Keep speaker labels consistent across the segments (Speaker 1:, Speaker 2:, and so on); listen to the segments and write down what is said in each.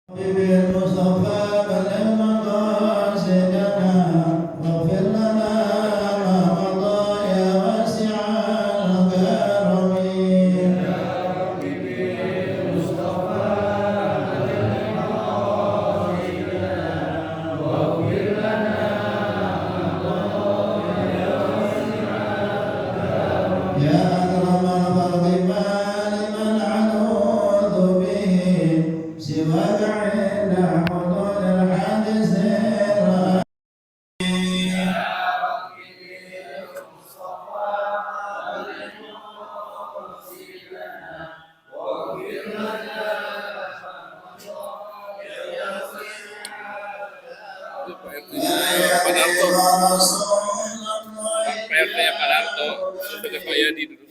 Speaker 1: بالمصطفى بلغ مقاصدنا واغفر لنا ما مضى يا واسع الكرم يا رب بالمصطفى بلغ مقاصدنا واغفر لنا ما مضى يا واسع الكرم يا أكرم الخلق ما لمن عنوذ به سواك عند حضور الحادث
Speaker 2: PR-nya Pak Darto sebagai Pak Yadi dulu.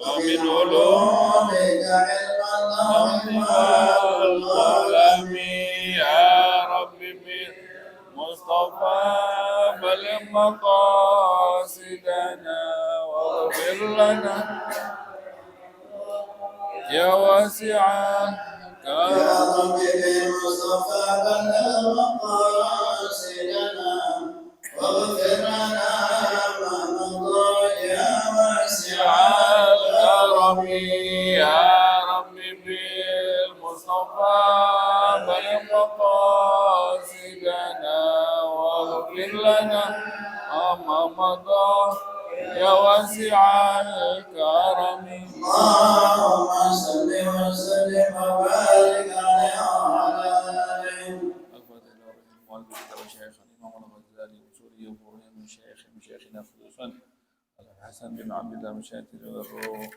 Speaker 2: ومن علومك علم والقلم يا رب بالمصطفى بلغ مقاصدنا واغفر لنا يا واسع
Speaker 1: يا رب بالمصطفى بلغ مقاصدنا واغفر لنا ما مضى يا واسع
Speaker 2: الكرم يا رب بالمصطفى بلغ مقاصدنا واغفر لنا ما مضى يا واسع الكرم
Speaker 1: اللهم صل وسلم وبارك عليه وعلى آله
Speaker 2: الحسن بن عبد الله مشاهد الروح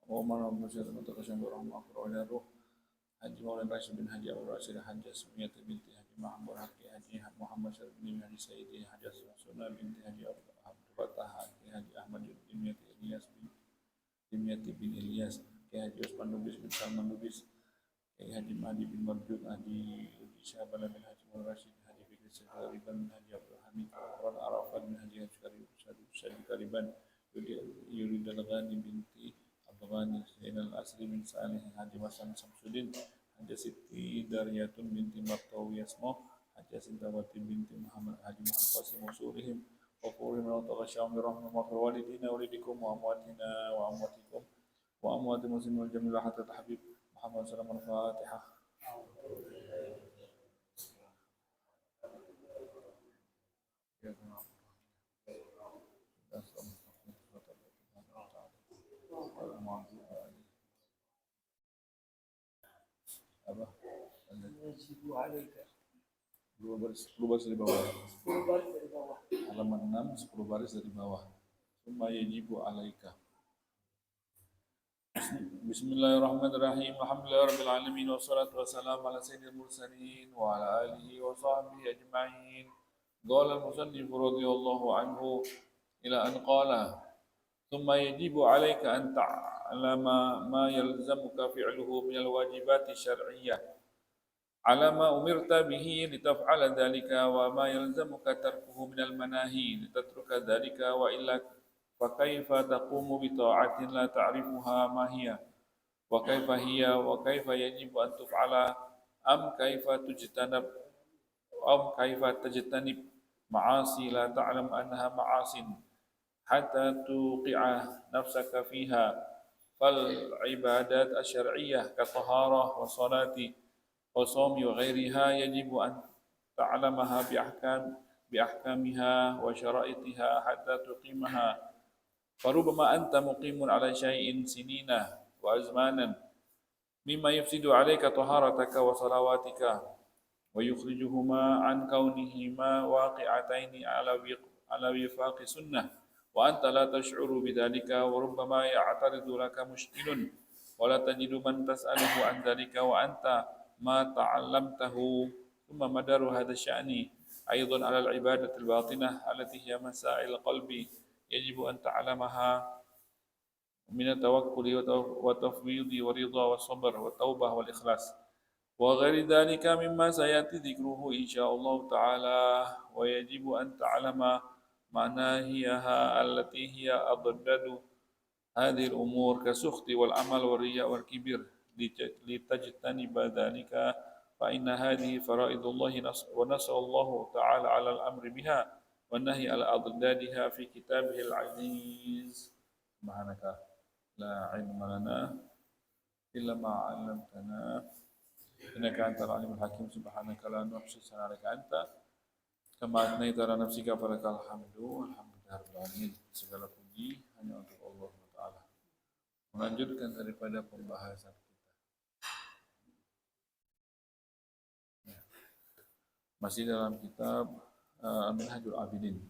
Speaker 2: ومن مشاهد المتقشن برحمة أخرى إلى الروح حج مولانا راشد بن حج أبو راشد حج سمية بنت حج محمد حق حج محمد شرف بن حج سيدي حج سنة بنت حج عبد الفتاح حج أحمد بن إلياس بن إلياس حج عثمان نبيس بن سلمان نبيس حج مهدي بن مرجود حج شعبان بن حج راشد حج بن سهريبان بن حج عبد الحميد قرآن عرفات بن حج شادي كريبان يريد الغاني بنت الغاني سين الأسري بن صالح حج مسلم شمسudin حج سيتي دارية بنت مرتوي اسمه حج سنتواتي بنت محمد حج محمد قاسم وسورهم وقورهم وتغشاهم برحمة مغفر والدينا ولدكم وأمواتنا وأمواتكم وأموات المسلمين والجميع حتى الحبيب محمد صلى الله عليه وسلم. الفاتحة. Apa?
Speaker 3: Yajibu alaika.
Speaker 2: 10 baris dari bawah.
Speaker 3: 10 baris dari bawah.
Speaker 2: Halaman 6, 10 baris dari bawah. Summa yajibu alaika. Bismillahirrahmanirrahim. Alhamdulillahirabbil alamin wassalatu wassalamu ala sayyidil mursalin wa ala alihi wa sahbihi ajma'in. Qala al-musannif radhiyallahu anhu ila an qala thumma yajibu alayka an ta'lama ma yalzamuka fi'luhu min al-wajibati syar'iyyah ala ma umirta bihi litaf'ala dhalika wa ma yalzamuka tarkuhu min al-manahi litatruka dhalika wa illa fa kaifa taqumu bi ta'atin la ta'rifuha ma hiya wa kaifa hiya wa kaifa yajibu an tuf'ala am kaifa tajtanib ma'asi la ta'lam annaha ma'asin hatta tuqi'a nafsaka fiha fal ibadat asy-syar'iyyah ka taharah wa salati wa shaumi wa ghairiha yajibu an ta'lamaha bi ahkamiha wa syara'itiha hatta tuqimaha farubama anta muqimun ala syai'in sinina wa azmanan mimma yufsidu alayka taharataka wa salawatika wa yukhrijuhuma an kaunihima waqi'ataini ala wifaqi sunnah wa anta la tash'uru bidzalika wa rubbama ya'taridu laka mushkilun wa la tajidu man tas'aluhu an dzalika wa anta ma ta'allamtahu thumma madaru hadha sya'ni أيضا على العبادة الباطنة التي هي مسائل القلب يجب أن تعلمها من التوكل والتفويض والرضا والصبر والتوبة والإخلاص وغير ذلك مما سيأتي ذكره إن شاء الله تعالى. ويجب أن تعلم مناهيها التي هي أضداد هذه الأمور كالسخط والعمل والرياء والكبر لتجتنب ذلك فإن هذه فرائض الله ونص الله تعالى على الأمر بها والنهي على أضدادها في كتابه العزيز. سبحانك لا علم لنا إلا ما علمتنا إنك أنت العليم الحكيم. سبحانك لا نحصي ثناء عليك أنت كما أثنيت على نفسك فلك الحمد alhamdulillah rabbil alamin. Segala puji hanya untuk Allah Taala. Melanjutkan daripada pembahasan kita. Ya. Masih dalam kitab Minhajul Abidin.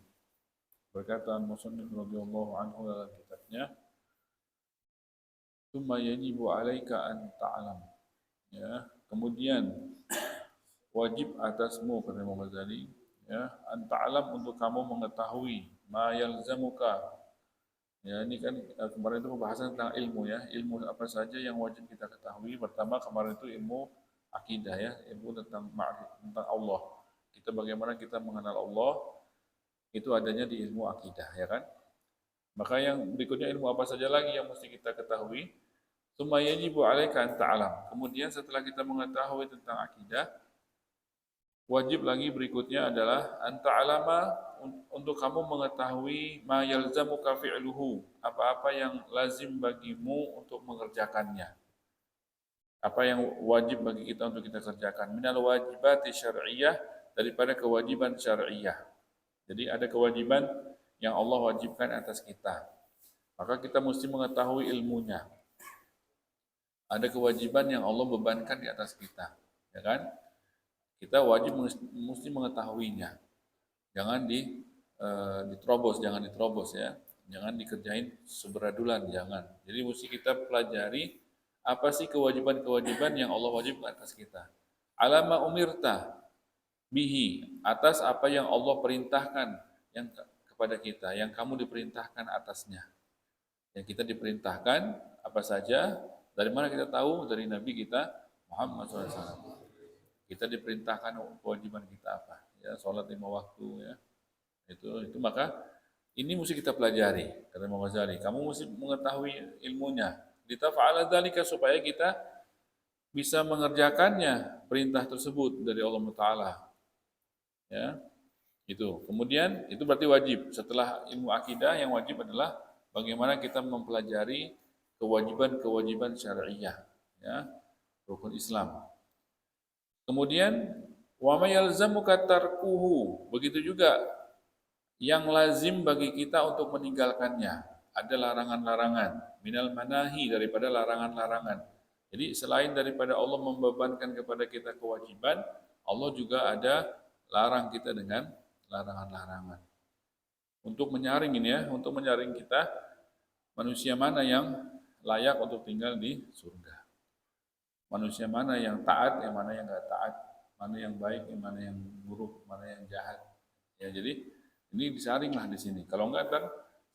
Speaker 2: Berkata Musannif radhiyallahu anhu dalam kitabnya, "Tsumma yajibu 'alaika an ta'lam." Ya, kemudian wajib atasmu kata Imam Ghazali, ya, an ta'lam untuk kamu mengetahui ma yalzamuka. Ya, ini kan kemarin itu pembahasan tentang ilmu ya, ilmu apa saja yang wajib kita ketahui. Pertama kemarin itu ilmu akidah ya, ilmu tentang tentang Allah. Kita bagaimana kita mengenal Allah itu adanya di ilmu akidah ya kan. Maka yang berikutnya ilmu apa saja lagi yang mesti kita ketahui? Tsumma yajibu 'alaika an ta'lam. Kemudian setelah kita mengetahui tentang akidah, wajib lagi berikutnya adalah an ta'lama untuk kamu mengetahui ma yalzamuka fi'luhu, apa-apa yang lazim bagimu untuk mengerjakannya. Apa yang wajib bagi kita untuk kita kerjakan. Minal wajibati syar'iyyah, daripada kewajiban syar'iyyah. Jadi ada kewajiban yang Allah wajibkan atas kita. Maka kita mesti mengetahui ilmunya. Ada kewajiban yang Allah bebankan di atas kita, ya kan? Kita wajib mesti mengetahuinya. Jangan diterobos ya. Jangan dikerjain seberadulan, jangan. Jadi mesti kita pelajari apa sih kewajiban-kewajiban yang Allah wajibkan atas kita. Alama umirta bihi, atas apa yang Allah perintahkan yang kepada kita, yang kamu diperintahkan atasnya. Yang kita diperintahkan apa saja. Dari mana kita tahu? Dari Nabi kita Muhammad SAW. Kita diperintahkan kewajiban kita apa? Ya, sholat 5 waktu ya. Itu maka ini mesti kita pelajari. Kata Imam Ghazali, kamu mesti mengetahui ilmunya. Litafa'ala dzalika supaya kita bisa mengerjakannya perintah tersebut dari Allah Taala. Ya. Itu. Kemudian itu berarti wajib. Setelah ilmu akidah yang wajib adalah bagaimana kita mempelajari kewajiban-kewajiban syariah, ya, rukun Islam. Kemudian wa may yalzamuka tarkuhu, begitu juga yang lazim bagi kita untuk meninggalkannya. Ada larangan-larangan, minal manahi, daripada larangan-larangan. Jadi selain daripada Allah membebankan kepada kita kewajiban, Allah juga ada larang kita dengan larangan-larangan. Untuk menyaring ini ya, untuk menyaring kita manusia mana yang layak untuk tinggal di surga. Manusia mana yang taat, yang mana yang enggak taat, mana yang baik, yang mana yang buruk, mana yang jahat. Ya, jadi ini disaringlah di sini. Kalau enggak kan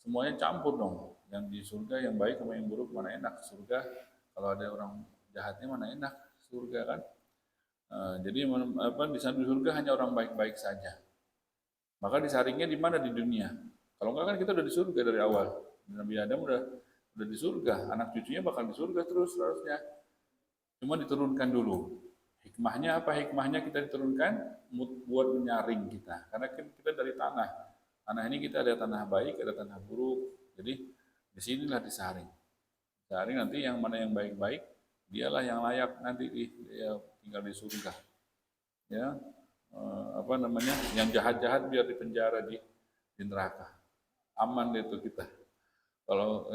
Speaker 2: semuanya campur dong. Yang di surga yang baik sama yang buruk mana enak surga. Kalau ada orang jahatnya mana enak surga kan. Jadi di sana di surga hanya orang baik-baik saja. Maka disaringnya di mana di dunia. Kalau enggak kan kita udah di surga dari awal. Nabi Adam udah di surga, anak cucunya bakal di surga terus seharusnya. Cuma diturunkan dulu. Hikmahnya apa? Hikmahnya kita diturunkan buat menyaring kita. Karena kita dari tanah. Tanah ini kita ada tanah baik, ada tanah buruk. Jadi disinilah disaring. Disaring nanti yang mana yang baik-baik, dialah yang layak nanti tinggal di surga. Ya, yang jahat-jahat biar dipenjara di neraka. Aman itu kita. Kalau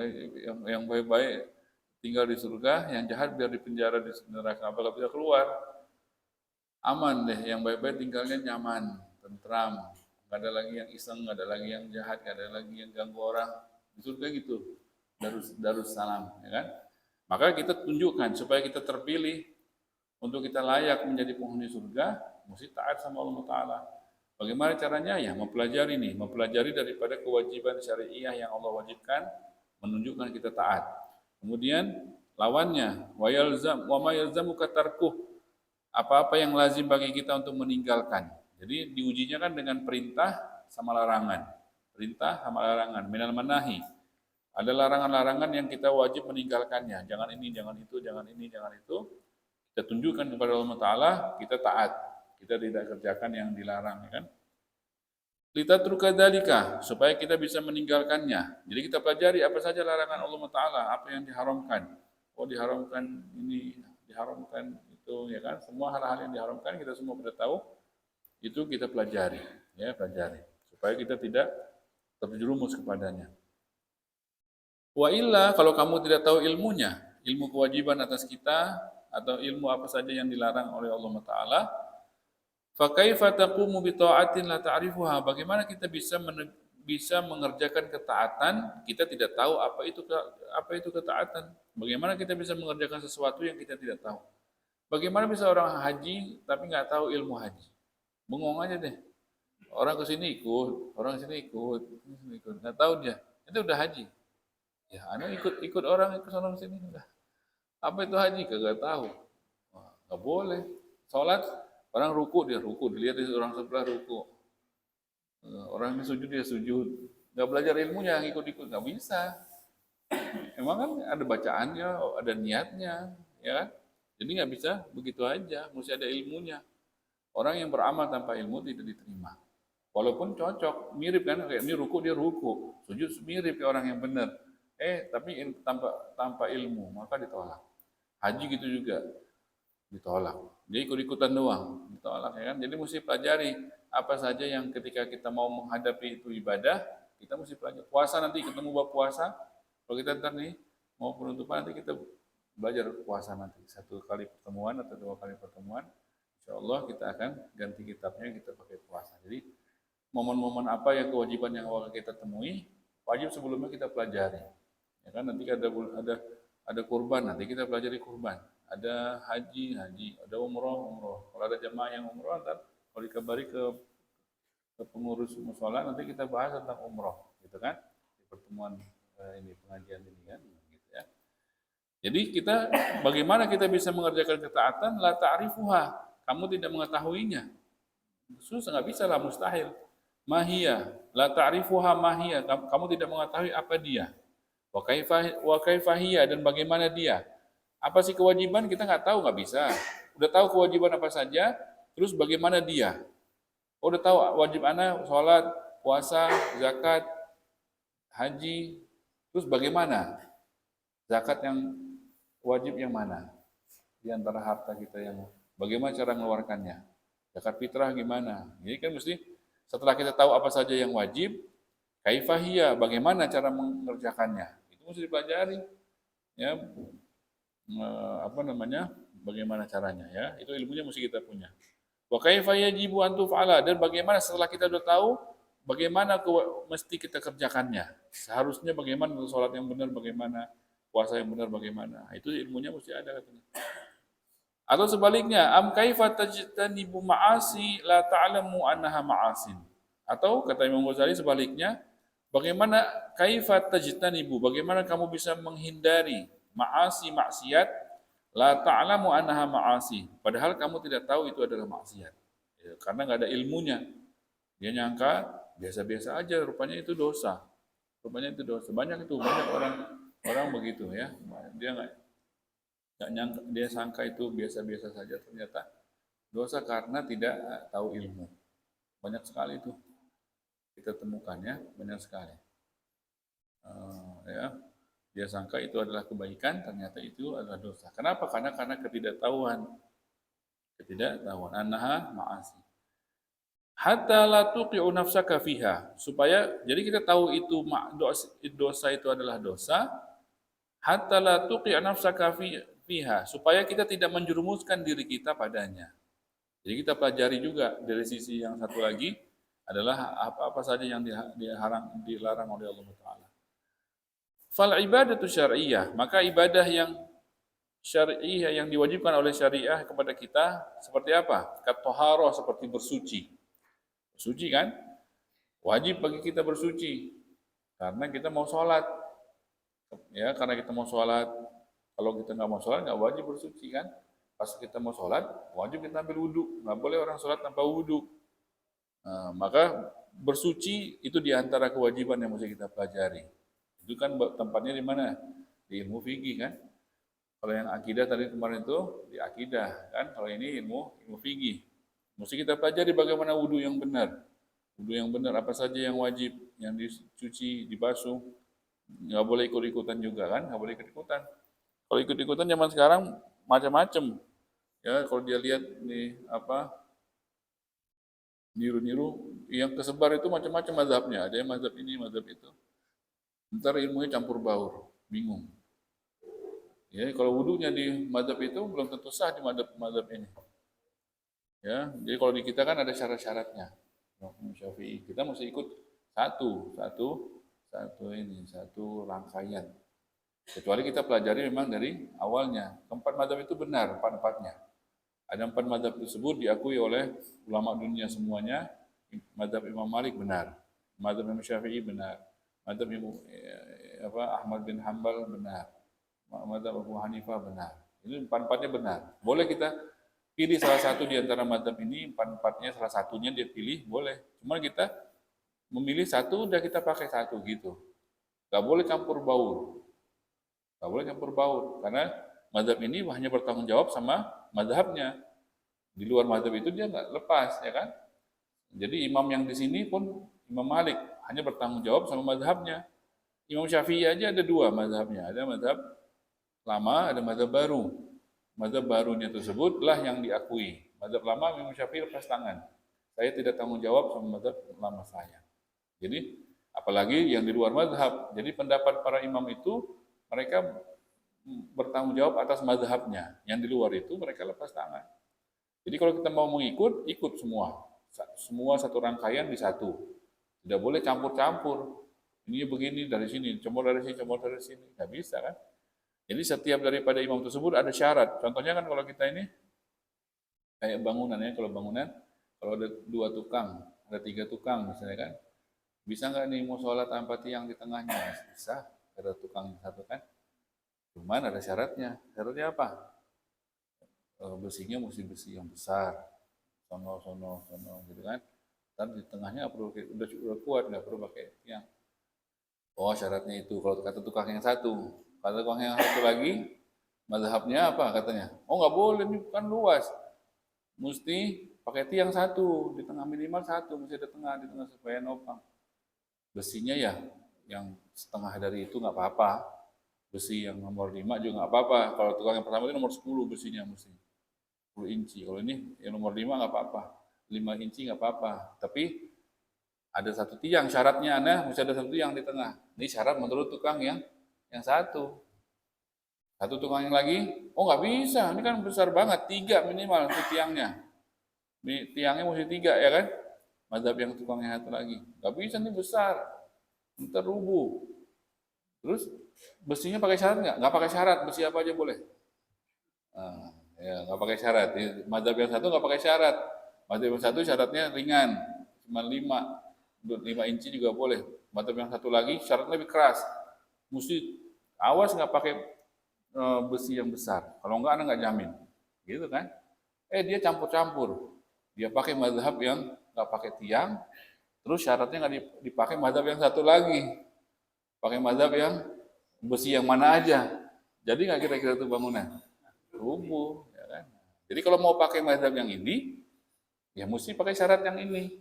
Speaker 2: yang baik-baik tinggal di surga, yang jahat biar dipenjara di neraka. Apakah bisa keluar? Aman deh, yang baik-baik tinggalnya nyaman, tentram. Nggak ada lagi yang iseng, nggak ada lagi yang jahat, nggak ada lagi yang ganggu orang. Di surga gitu, Darussalam, ya kan? Maka kita tunjukkan supaya kita terpilih untuk kita layak menjadi penghuni surga, mesti taat sama Allah Ta'ala. Bagaimana caranya? Ya mempelajari daripada kewajiban syariah yang Allah wajibkan, menunjukkan kita taat. Kemudian lawannya, wa ma yalzamuka tarkuh, apa-apa yang lazim bagi kita untuk meninggalkan. Jadi diujinya kan dengan perintah sama larangan. Perintah sama larangan, minal manahi. Ada larangan-larangan yang kita wajib meninggalkannya. Jangan ini, jangan itu, jangan ini, jangan itu. Kita tunjukkan kepada Allah Ta'ala, kita taat. Kita tidak kerjakan yang dilarang, ya kan? Litatruka dzalika, supaya kita bisa meninggalkannya. Jadi kita pelajari apa saja larangan Allah Ta'ala, apa yang diharamkan. Oh diharamkan ini, diharamkan itu, ya kan? Semua hal-hal yang diharamkan kita semua sudah tahu. Itu kita pelajari, ya pelajari. Supaya kita tidak terjerumus kepadanya. Wa illa, kalau kamu tidak tahu ilmunya, ilmu kewajiban atas kita, atau ilmu apa saja yang dilarang oleh Allah Ta'ala, fa kaifa taqumu bi ta'atin la ta'rifuha? Bagaimana kita bisa mengerjakan ketaatan, kita tidak tahu apa itu ketaatan. Bagaimana kita bisa mengerjakan sesuatu yang kita tidak tahu? Bagaimana bisa orang haji tapi nggak tahu ilmu haji? Bengong aja deh. Orang ke sini ikut, orang ke sini ikut, nggak tahu dia. Itu udah haji. Ya, anu ikut orang ke sana sini udah. Apa itu haji? Kagak tahu. Wah, nggak boleh. Sholat, orang ruku, dilihat orang sebelah ruku. Orang ini sujud, dia sujud. Nggak belajar ilmunya, ikut-ikut, nggak bisa. Emang kan ada bacaannya, ada niatnya, ya kan? Jadi nggak bisa begitu aja, mesti ada ilmunya. Orang yang beramal tanpa ilmu tidak diterima. Walaupun cocok, mirip kan, kayak ini ruku, dia ruku. Sujud mirip kayak orang yang benar. Tapi tanpa ilmu, maka ditolak. Haji gitu juga, ditolak. Dia ikut-ikutan doang, ditolak, ya kan? Jadi mesti pelajari apa saja yang ketika kita mau menghadapi itu ibadah, kita mesti pelajari. Puasa nanti ketemu bab puasa, kalau kita ntar nih mau penutupan nanti kita belajar puasa nanti 1 kali pertemuan atau 2 kali pertemuan. Insya Allah kita akan ganti kitabnya, kita pakai puasa. Jadi momen-momen apa yang kewajiban yang awal kita temui, wajib sebelumnya kita pelajari. Ya kan nanti ada kurban, nanti kita pelajari kurban. Ada haji, ada umroh. Kalau ada jamaah yang umroh, ntar kalau dikabari ke pengurus mushola, nanti kita bahas tentang umroh, gitu kan? Di pertemuan ini pengajian ini kan, gitu ya. Jadi bagaimana kita bisa mengerjakan ketaatan? La ta'rifuha. Kamu tidak mengetahuinya. Susah, nggak bisa lah, mustahil. Mahia, la ta'rifuha mahia. Kamu tidak mengetahui apa dia. Wa kaifahiyya, dan bagaimana dia. Apa sih kewajiban? Kita nggak tahu, nggak bisa. Udah tahu kewajiban apa saja, terus bagaimana dia? Udah tahu wajib ana, sholat, puasa, zakat, haji, terus bagaimana? Zakat yang wajib yang mana? Di antara harta kita yang bagaimana cara mengeluarkannya? Zakat fitrah gimana? Jadi kan mesti setelah kita tahu apa saja yang wajib, kaifahiyya, bagaimana cara mengerjakannya? Itu mesti dipelajari. Ya, bagaimana caranya ya? Itu ilmunya mesti kita punya. Wa kaifa yajibu an tuf'ala, dan bagaimana setelah kita sudah tahu bagaimana mesti kita kerjakannya. Seharusnya bagaimana sholat yang benar, bagaimana puasa yang benar, bagaimana. Itu ilmunya mesti ada katanya. Atau sebaliknya, am kaifa tajtanibu ma'asi la ta'lamu annaha ma'asin. Atau kata Imam Ghazali sebaliknya, bagaimana kaifa tajtanibu, bagaimana kamu bisa menghindari ma'asi, maksiat, la ta'lamu annaha ma'asi, padahal kamu tidak tahu itu adalah maksiat. Ya, karena nggak ada ilmunya. Dia nyangka biasa-biasa aja, rupanya itu dosa. Banyak orang begitu ya. Dia nggak nyangka, dia sangka itu biasa-biasa saja, ternyata dosa karena tidak tahu ilmu. Banyak sekali itu kita temukan ya, banyak sekali. Ya, dia sangka itu adalah kebaikan, ternyata itu adalah dosa. Kenapa? Karena ketidaktahuan. Annaha ma'asi. Hatta la tuqi'u nafsaka fiha, supaya jadi kita tahu itu dosa itu adalah dosa. Hatta la tuqi'u nafsaka fiha, supaya kita tidak menjerumuskan diri kita padanya. Jadi kita pelajari juga dari sisi yang satu lagi adalah apa saja yang dilarang oleh Allah Ta'ala. Fal ibadatu syar'iyyah, maka ibadah yang syar'iyyah yang diwajibkan oleh syariah kepada kita seperti apa? Kat taharah, seperti bersuci. Suci kan? Wajib bagi kita bersuci karena kita mau sholat. Ya, karena kita mau sholat. Kalau kita nggak mau sholat, nggak wajib bersuci kan? Pas kita mau sholat, wajib kita ambil wudhu. Nggak boleh orang sholat tanpa wudhu. Nah, maka bersuci itu diantara kewajiban yang mesti kita pelajari. Itu kan tempatnya di mana? Di ilmu fikih kan? Kalau yang akidah tadi kemarin itu di akidah kan? Kalau ini ilmu fikih. Mesti kita pelajari bagaimana wudhu yang benar. Wudhu yang benar apa saja yang wajib, yang dicuci, dibasuh. Nggak boleh ikut-ikutan juga kan? Nggak boleh ikut-ikutan. Kalau ikut-ikutan zaman sekarang macam-macam. Ya, kalau dia lihat nih apa niru-niru yang kesebar itu macam-macam mazhabnya. Ada yang mazhab ini, mazhab itu. Ntar ilmunya campur baur, bingung. Ya, kalau wudhunya di mazhab itu belum tentu sah di mazhab ini. Ya, jadi kalau di kita kan ada syarat-syaratnya. Syafi'i kita mesti ikut satu rangkaian. Kecuali kita pelajari memang dari awalnya. Keempat mazhab itu benar, empat-empatnya. Ada 4 mazhab tersebut diakui oleh ulama dunia semuanya. Mazhab Imam Malik benar, mazhab Imam Syafi'i benar, mazhab Ahmad bin Hanbal benar, mazhab Abu Hanifah benar. Ini 4-empatnya benar. Boleh kita pilih salah satu di antara mazhab ini, 4-empatnya salah satunya dia pilih, boleh. Cuma kita memilih satu, udah kita pakai satu gitu. Gak boleh campur baur. Gak boleh campur baur, karena mazhab ini hanya bertanggung jawab sama mazhabnya. Di luar mazhab itu dia nggak lepas, ya kan? Jadi imam yang di sini pun Imam Malik hanya bertanggung jawab sama mazhabnya. Imam Syafi'i aja ada 2 mazhabnya, ada mazhab lama, ada mazhab baru. Mazhab barunya tersebutlah yang diakui. Mazhab lama Imam Syafi'i lepas tangan. Saya tidak tanggung jawab sama mazhab lama saya. Jadi apalagi yang di luar mazhab. Jadi pendapat para imam itu mereka bertanggung jawab atas mazhabnya. Yang di luar itu mereka lepas tangan. Jadi kalau kita mau mengikut, ikut semua. Semua satu rangkaian di satu. Tidak boleh campur-campur. Ini begini dari sini, campur dari sini, campur dari sini. Nggak bisa kan? Jadi setiap daripada imam tersebut ada syarat. Contohnya kan kalau kita ini kayak bangunan ya, kalau ada 2 tukang, ada 3 tukang misalnya kan. Bisa nggak nih mau sholat tanpa tiang di tengahnya? Bisa, ada tukang satu kan. Cuman ada syaratnya. Syaratnya apa? Besinya mesti besi yang besar. Sono gitu kan. Dan di tengahnya udah kuat, nggak perlu pakai tiang. Oh syaratnya itu. Kalau kata tukang yang satu. Kata tukang yang satu lagi, mazhabnya apa katanya? Oh nggak boleh, ini kan luas. Mesti pakai tiang satu, di tengah minimal satu, mesti ada di tengah supaya nopang. Besinya ya yang setengah dari itu nggak apa-apa. Besi yang nomor 5 juga nggak apa-apa. Kalau tukang yang pertama itu nomor 10 besinya mesti 10 inci. Kalau ini yang nomor 5 nggak apa-apa. 5 inci nggak apa-apa. Tapi ada satu tiang syaratnya, mesti ada satu tiang di tengah. Ini syarat menurut tukang yang satu. Satu tukang yang lagi, oh nggak bisa. Ini kan besar banget, 3 minimal untuk tiangnya. Tiangnya mesti 3 ya kan? Mazhab yang tukang yang satu lagi. Nggak bisa nih besar, ntar rubuh. Terus besinya pakai syarat nggak? Nggak pakai syarat, besi apa aja boleh. Nah, ya nggak pakai syarat. Mazhab yang satu nggak pakai syarat. Mazhab yang satu syaratnya ringan, cuma 5 inci juga boleh. Mazhab yang satu lagi syaratnya lebih keras. Mesti awas nggak pakai besi yang besar. Kalau nggak, Anda nggak jamin. Gitu kan? Dia campur-campur. Dia pakai mazhab yang nggak pakai tiang, terus syaratnya nggak dipakai mazhab yang satu lagi. Pakai mazhab yang besi yang mana aja. Jadi nggak kira-kira itu bangunan? Rubuh. Ya kan? Jadi kalau mau pakai mazhab yang ini, ya mesti pakai syarat yang ini.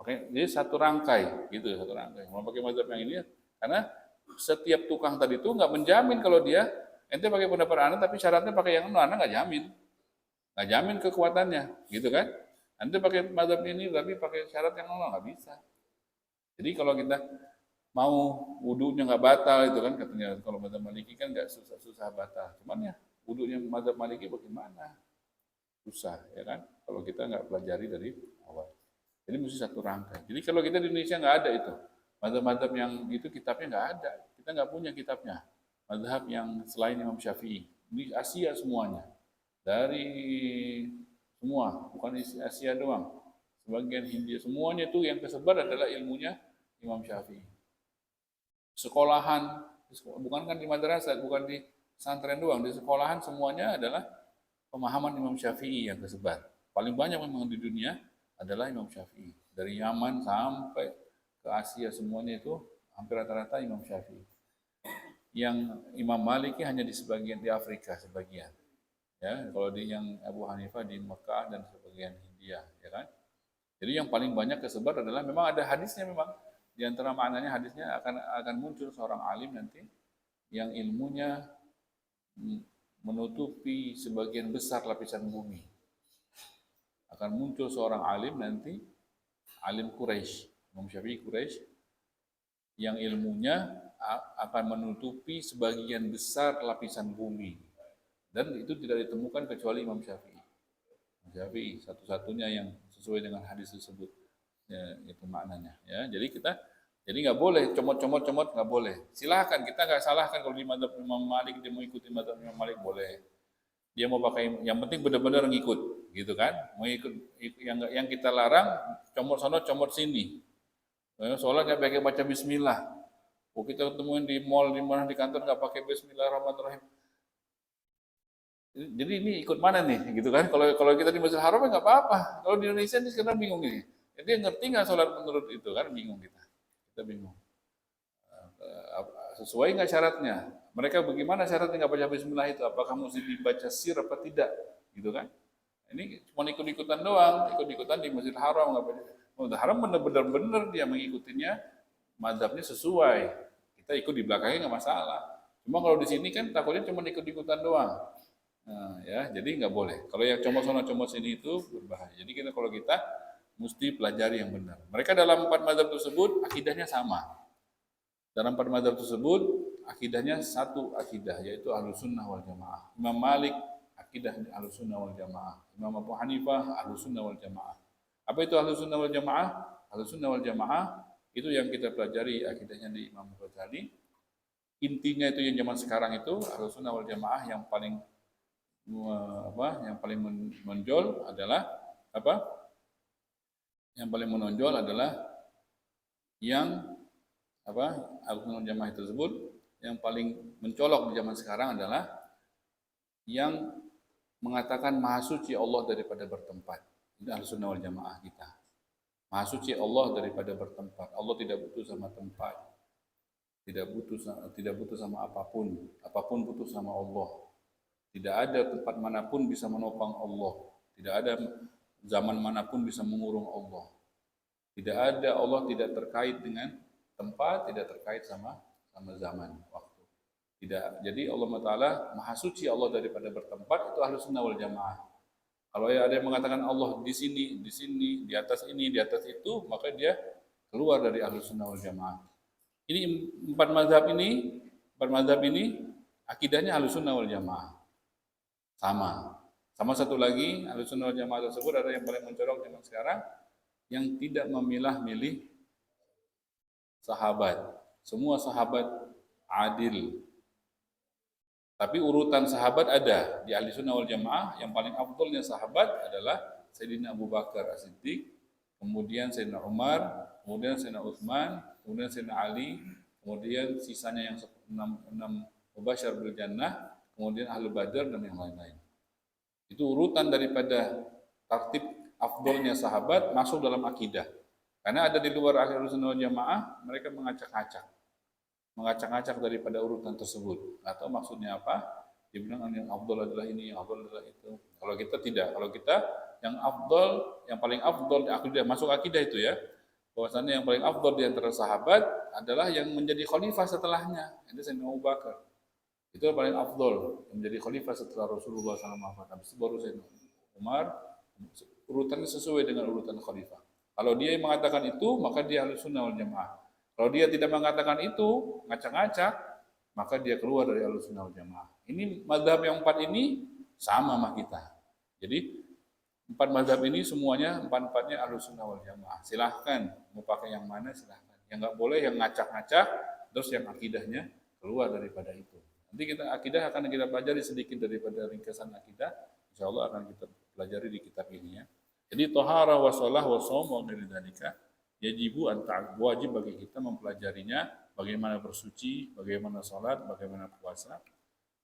Speaker 2: Jadi satu rangkai, gitu satu rangkai. Mau pakai mazhab yang ini, karena setiap tukang tadi itu nggak menjamin kalau dia ente pakai pendapat Anda tapi syaratnya pakai yang Anda nggak jamin kekuatannya, gitu kan? Anda pakai mazhab ini tapi pakai syarat yang nggak bisa. Jadi kalau kita mau wudunya nggak batal itu kan katanya, kalau mazhab Maliki kan nggak susah batal. Cuman ya wudunya mazhab Maliki bagaimana? Susah ya kan? Kalau kita nggak pelajari dari awal. Jadi mesti satu rangkai. Jadi kalau kita di Indonesia nggak ada itu. Mazhab-mazhab yang itu kitabnya nggak ada. Kita nggak punya kitabnya. Mazhab yang selain Imam Syafi'i. Ini Asia semuanya. Dari semua, bukan Asia doang. sebagian Hindia, semuanya itu yang kesebar adalah ilmunya Imam Syafi'i. Sekolahan, bukan kan di madrasah, bukan di pesantren doang, di sekolahan semuanya adalah pemahaman Imam Syafi'i yang tersebar. Paling banyak memang di dunia adalah Imam Syafi'i. Dari Yaman sampai ke Asia semuanya itu hampir rata-rata Imam Syafi'i. Yang Imam Maliki hanya di sebagian di Afrika sebagian. Ya, kalau di yang Abu Hanifah di Mekah dan sebagian India, ya kan? Jadi yang paling banyak kesebar adalah memang ada hadisnya memang. Di antara maknanya hadisnya akan muncul seorang alim nanti yang ilmunya menutupi sebagian besar lapisan bumi. Akan muncul seorang alim nanti, alim Quraisy, Imam Syafi'i Quraisy, yang ilmunya akan menutupi sebagian besar lapisan bumi. Dan itu tidak ditemukan kecuali Imam Syafi'i. Imam Syafi'i satu-satunya yang sesuai dengan hadis tersebut. Ya, itu maknanya. Ya, jadi nggak boleh comot nggak boleh. Silahkan, kita nggak salahkan kalau di mazhab Imam Malik dia mau ikuti mazhab Imam Malik boleh. Dia mau pakai, yang penting benar-benar ngikut, gitu kan? Mau ikut yang kita larang comot sono comot sini. Sholat nggak pakai baca Bismillah. Oh, kita ketemuin di mall di mana di kantor nggak pakai Bismillahirrahmanirrahim. Jadi ini ikut mana nih, gitu kan? Kalau kita di Masjidil Haram nggak apa-apa. Kalau di Indonesia ini sekarang bingung ini. Jadi ngerti nggak sholat menurut itu kan? Bingung kita bingung. Sesuai nggak syaratnya? Mereka bagaimana syaratnya nggak baca Bismillah itu? Apakah mesti dibaca sir apa tidak? Gitu kan? Ini cuma ikut-ikutan doang, ikut-ikutan di Masjidil Haram nggak baca. Masjidil Haram benar-benar dia mengikutinya, mazhabnya sesuai. Kita ikut di belakangnya nggak masalah. Cuma kalau di sini kan takutnya cuma ikut-ikutan doang. Nah, ya, jadi nggak boleh. Kalau yang comot sono comot sini itu berbahaya. Jadi kalau kita mesti pelajari yang benar. Mereka dalam 4 mazhab tersebut akidahnya sama. Dalam 4 mazhab tersebut akidahnya satu akidah, yaitu Ahlussunnah wal Jamaah. Imam Malik akidahnya Ahlussunnah wal Jamaah. Imam Abu Hanifah Ahlussunnah wal Jamaah. Apa itu Ahlussunnah wal Jamaah? Ahlussunnah wal Jamaah itu yang kita pelajari akidahnya di Imam Ghazali. Intinya itu yang zaman sekarang itu Ahlussunnah wal Jamaah yang paling menonjol adalah apa? Yang paling menonjol adalah yang Ahlussunnah wal Jamaah tersebut yang paling mencolok di zaman sekarang adalah yang mengatakan maha suci Allah daripada bertempat. Ini Ahlussunnah wal Jamaah kita. Maha suci Allah daripada bertempat. Allah tidak butuh sama tempat. Tidak butuh sama apapun. Apapun butuh sama Allah. Tidak ada tempat manapun bisa menopang Allah. Tidak ada zaman manapun bisa mengurung Allah. Tidak ada, Allah tidak terkait dengan tempat, tidak terkait sama zaman, waktu. Tidak. Jadi Allah Ta'ala maha suci Allah daripada bertempat, itu Ahlussunnah wal Jamaah. Kalau ada yang mengatakan Allah di sini, di atas ini, di atas itu, maka dia keluar dari Ahlussunnah wal Jamaah. Ini 4 mazhab ini akidahnya Ahlussunnah wal Jamaah. Sama satu lagi, Ahlussunnah wal Jamaah tersebut ada yang paling mencolok zaman sekarang, yang tidak memilah-milih sahabat. Semua sahabat adil. Tapi urutan sahabat ada. Di Ahlussunnah wal Jamaah, yang paling afdolnya sahabat adalah Sayyidina Abu Bakar As-Siddiq, kemudian Sayyidina Umar, kemudian Sayyidina Utsman, kemudian Sayyidina Ali, kemudian sisanya yang 6 mubasysyar bil jannah, kemudian Ahlul Badar dan yang lain-lain. Itu urutan daripada tertib afdolnya sahabat masuk dalam akidah. Karena ada di luar Ahlussunnah wal Jamaah, mereka mengacak-acak daripada urutan tersebut. Atau maksudnya apa? Dia bilang yang afdol adalah ini, yang afdol adalah itu. Kalau kita tidak, kalau kita yang afdol, yang paling afdol akidah, masuk akidah itu ya. Bahwasannya yang paling afdol di antara sahabat adalah yang menjadi khalifah setelahnya. Itu Sayyidina Abu Bakar. Itu yang paling afdol, yang menjadi khalifah setelah Rasulullah SAW. Habis itu baru Sayyidina Umar, urutannya sesuai dengan urutan khalifah. Kalau dia mengatakan itu, maka dia Ahlussunnah wal Jamaah. Kalau dia tidak mengatakan itu, ngacak-ngacak, maka dia keluar dari Ahlussunnah wal Jamaah. Ini mazhab yang 4 ini sama sama kita. Jadi 4 mazhab ini semuanya, 4-4-nya Ahlussunnah wal Jamaah. Silahkan mau pakai yang mana silahkan. Yang nggak boleh yang ngacak-ngacak, terus yang akidahnya keluar daripada itu. Nanti akidah akan kita pelajari sedikit daripada ringkasan akidah. Insya Allah akan kita pelajari di kitab ini ya. Jadi taharah wa shalah wa shaum wa ghairi dzalika yajibu an wajib bagi kita mempelajarinya, bagaimana bersuci, bagaimana salat, bagaimana puasa.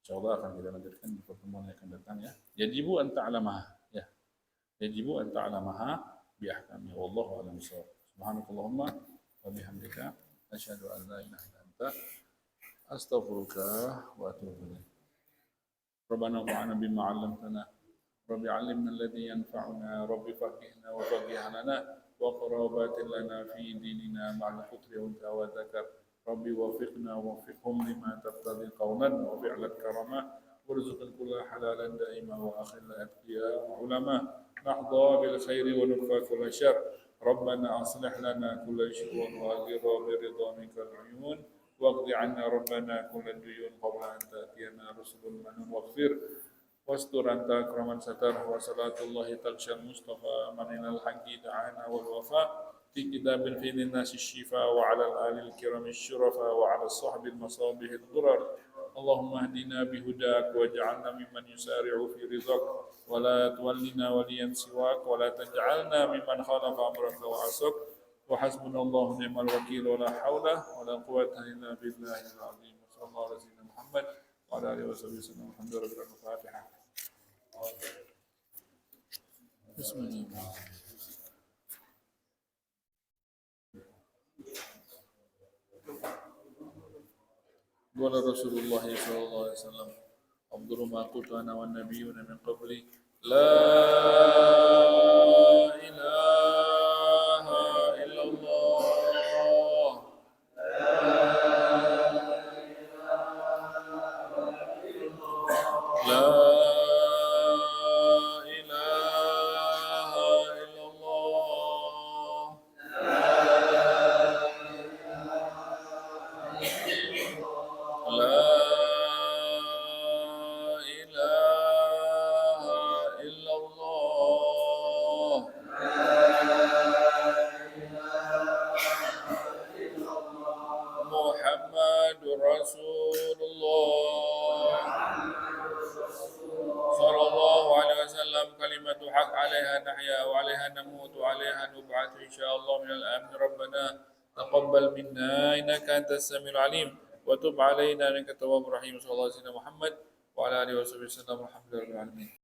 Speaker 2: Insyaallah akan kita lanjutkan di pertemuan yang akan datang ya. Yajibu an ta'lamaha ya. Yajibu an ta'lamaha bi ahkami wallahu a'lam bissawab. Subhanakallahumma wa bihamdika asyhadu an la ilaha illa anta astaghfiruka wa atubu ilaik. Rabbana wa'ana bima 'allamtana رب علمنا الذي ينفعنا رب فقهنا وفقه لنا وقرابات لنا في ديننا مع الفطر والأنثى والذكر رب وفقنا ووفقهم لما تقتضي قولا وفعلا كرما وارزق الكل حلالا دائما واخر الاتقياء وعلماء نحظى بالخير ونكفى كل شر ربنا اصلح لنا كل شؤون واجرا برضامك العيون واقض عنا ربنا كل الديون قبل ان تاتينا رسل المنون واغفر واستر أنت أكرم ستر وصلاة الله تغشى المصطفى من إلى الحق دعانا والوفاء في كتاب في للناس الشفاء وعلى الآل الكرام الشرفاء وعلى الصحب المصابيح الضرر اللهم اهدنا بهداك واجعلنا ممن يسارع في رضاك ولا تولنا وليا سواك ولا تجعلنا ممن خالف أمرك وعصاك وحسبنا الله ونعم الوكيل ولا حول ولا قوة إلا بالله العظيم صلى الله على سيدنا محمد وعلى آله وصحبه وسلم الحمد لله رب العالمين. الفاتحة. بسم الله. قال رسول الله صلى الله عليه وسلم أفضل ما قلت أنا والنبيون من قبلي لا إله إلا الله لا محمد رسول الله صلى الله عليه وسلم كلمة حق عليها نحيا وعليها نموت وعليها نبعث إن شاء الله من الأمن ربنا تقبل منا إنك أنت السميع العليم وتب علينا إنك التواب الرحيم صلى الله عليه وسلم محمد وعلى آله وصحبه وسلم الحمد لله رب العالمين.